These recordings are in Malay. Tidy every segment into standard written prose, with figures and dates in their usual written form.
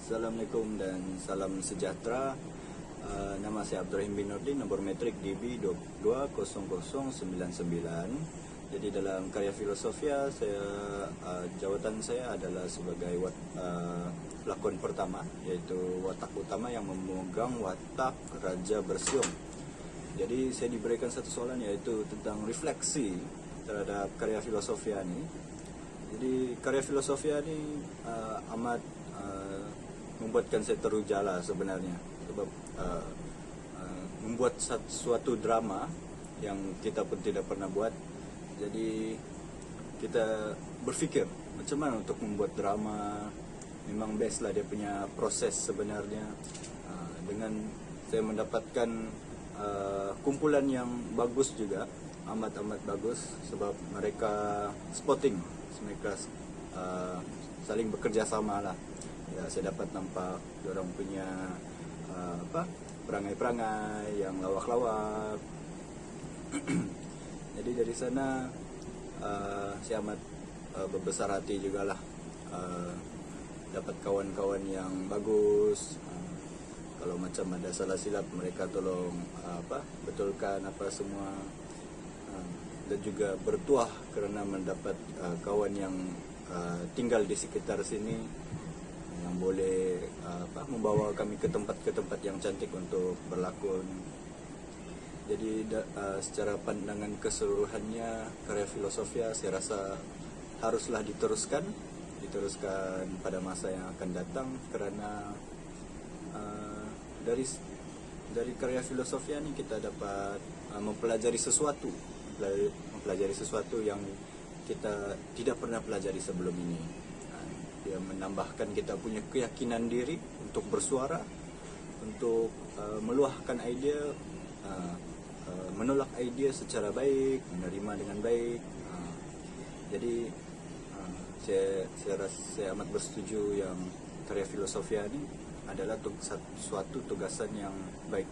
Assalamualaikum dan salam sejahtera. Nama saya Abdurrahim bin Nurdin, nombor metrik DB 220099. Jadi dalam karya filosofia jawatan saya adalah sebagai pelakon pertama, yaitu watak utama yang memegang watak Raja Bersiung. Jadi saya diberikan satu soalan, yaitu tentang refleksi terhadap karya filosofia ini. Jadi karya filosofia ini amat membuatkan saya terujala sebenarnya, sebab membuat suatu drama yang kita pun tidak pernah buat. Jadi kita berpikir macam mana untuk membuat drama. Memang best lah dia punya proses sebenarnya. Dengan saya mendapatkan kumpulan yang bagus juga, amat bagus, sebab mereka spotting, mereka saling bekerja sama lah. Ya, saya dapat nampak orang punya perangai-perangai yang lawak-lawak. Jadi dari sana saya amat berbesar hati juga lah, dapat kawan-kawan yang bagus. Kalau macam ada salah silap, mereka tolong betulkan apa semua, dan juga bertuah kerana mendapat kawan yang tinggal di sekitar sini, yang boleh membawa kami ke tempat yang cantik untuk berlakon. Jadi secara pandangan keseluruhannya, karya filosofia saya rasa haruslah diteruskan pada masa yang akan datang, kerana dari karya filosofia ini kita dapat mempelajari sesuatu yang kita tidak pernah pelajari sebelum ini. Dia menambahkan kita punya keyakinan diri untuk bersuara, untuk meluahkan idea, menolak idea secara baik, menerima dengan baik. Jadi saya amat bersetuju yang karya filosofia ini adalah suatu tugasan yang baik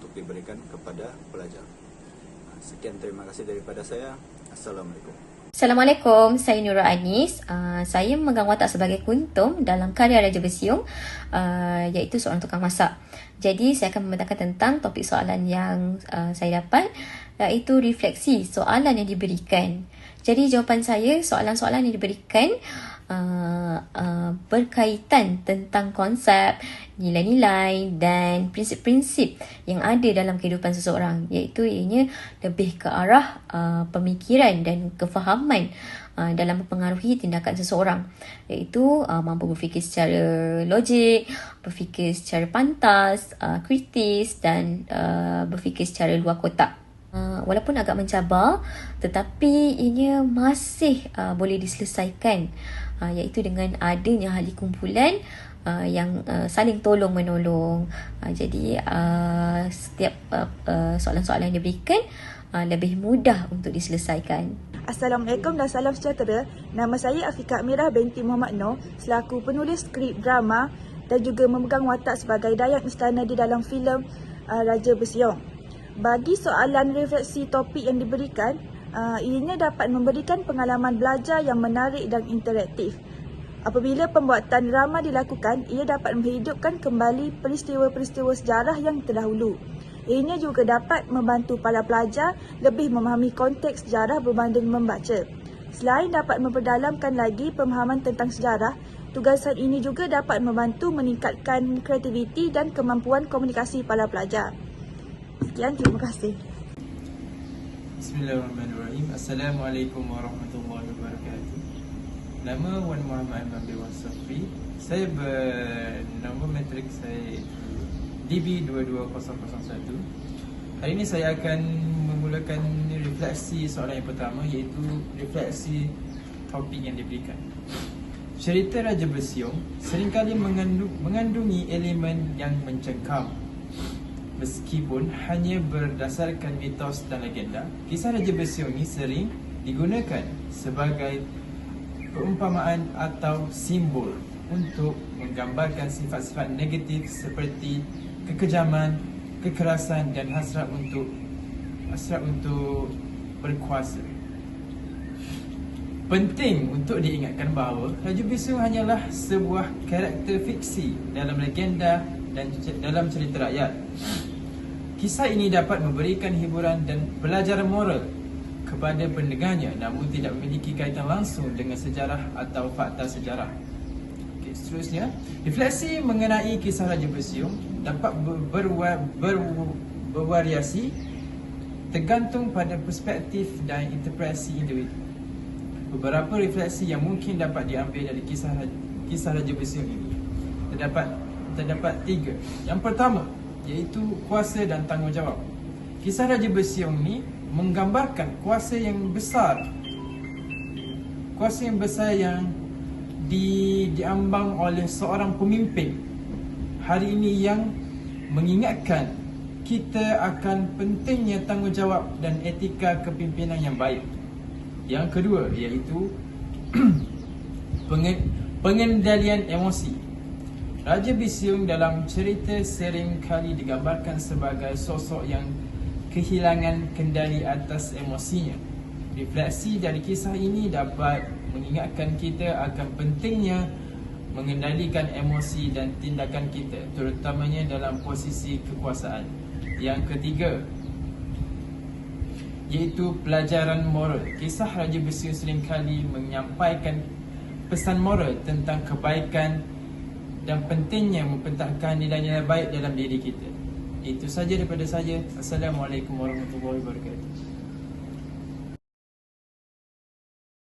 untuk diberikan kepada pelajar. Sekian, terima kasih daripada saya. Assalamualaikum. Assalamualaikum, saya Nurul Anis. Saya memegang watak sebagai Kuntum dalam karya Raja Bersiung, iaitu seorang tukang masak. Jadi saya akan memetakan tentang topik soalan yang saya dapat, iaitu refleksi soalan yang diberikan. Jadi jawapan saya, soalan-soalan yang diberikan berkaitan tentang konsep, nilai-nilai dan prinsip-prinsip yang ada dalam kehidupan seseorang, iaitu ianya lebih ke arah pemikiran dan kefahaman dalam mempengaruhi tindakan seseorang, iaitu mampu berfikir secara logik, berfikir secara pantas, kritis dan berfikir secara luar kotak. Walaupun agak mencabar, tetapi ianya masih boleh diselesaikan, iaitu dengan adanya ahli kumpulan yang saling tolong-menolong. Jadi setiap soalan-soalan yang diberikan lebih mudah untuk diselesaikan. Assalamualaikum dan salam sejahtera. Nama saya Afiqah Amirah binti Muhammad Noor, selaku penulis skrip drama dan juga memegang watak sebagai Dayang Istana di dalam filem Raja Bersiung. Bagi soalan refleksi topik yang diberikan, ianya dapat memberikan pengalaman belajar yang menarik dan interaktif. Apabila pembuatan drama dilakukan, ia dapat menghidupkan kembali peristiwa-peristiwa sejarah yang terdahulu. Ianya juga dapat membantu para pelajar lebih memahami konteks sejarah berbanding membaca. Selain dapat memperdalamkan lagi pemahaman tentang sejarah, tugasan ini juga dapat membantu meningkatkan kreativiti dan kemampuan komunikasi para pelajar. Sekian, terima kasih. Bismillahirrahmanirrahim. Assalamualaikum warahmatullahi wabarakatuh. Nama Wan Muhammad Mambil Wasafi. Saya bernombor metrik saya DB 22001. Hari ini saya akan memulakan refleksi soalan yang pertama, iaitu refleksi topik yang diberikan. Cerita Raja Bersiung seringkali mengandungi elemen yang mencengkam. Meskipun hanya berdasarkan mitos dan legenda, kisah Raja Bersiung ini sering digunakan sebagai perumpamaan atau simbol untuk menggambarkan sifat-sifat negatif seperti kekejaman, kekerasan dan hasrat untuk berkuasa. Penting untuk diingatkan bahawa Raja Bisyung hanyalah sebuah karakter fiksi dalam legenda dan dalam cerita rakyat. Kisah ini dapat memberikan hiburan dan pelajaran moral kepada pendengarnya, namun tidak memiliki kaitan langsung dengan sejarah atau fakta sejarah. Okey, seterusnya, refleksi mengenai kisah Raja Bisyung dapat bervariasi tergantung pada perspektif dan interpretasi individu. Beberapa refleksi yang mungkin dapat diambil dari kisah Raja Bisyung ini terdapat 3. Yang pertama iaitu kuasa dan tanggungjawab. Kisah Raja Bisyung ini menggambarkan kuasa yang besar yang diambang oleh seorang pemimpin hari ini, yang mengingatkan kita akan pentingnya tanggungjawab dan etika kepimpinan yang baik. Yang kedua iaitu pengendalian emosi. Raja Bisyung dalam cerita sering kali digambarkan sebagai sosok yang kehilangan kendali atas emosinya. Refleksi dari kisah ini dapat mengingatkan kita akan pentingnya mengendalikan emosi dan tindakan kita, terutamanya dalam posisi kekuasaan. Yang ketiga iaitu pelajaran moral. Kisah Raja Bisyung seringkali menyampaikan pesan moral tentang kebaikan dan pentingnya mempertahankan nilai-nilai baik dalam diri kita. Itu saja daripada saya. Assalamualaikum warahmatullahi wabarakatuh.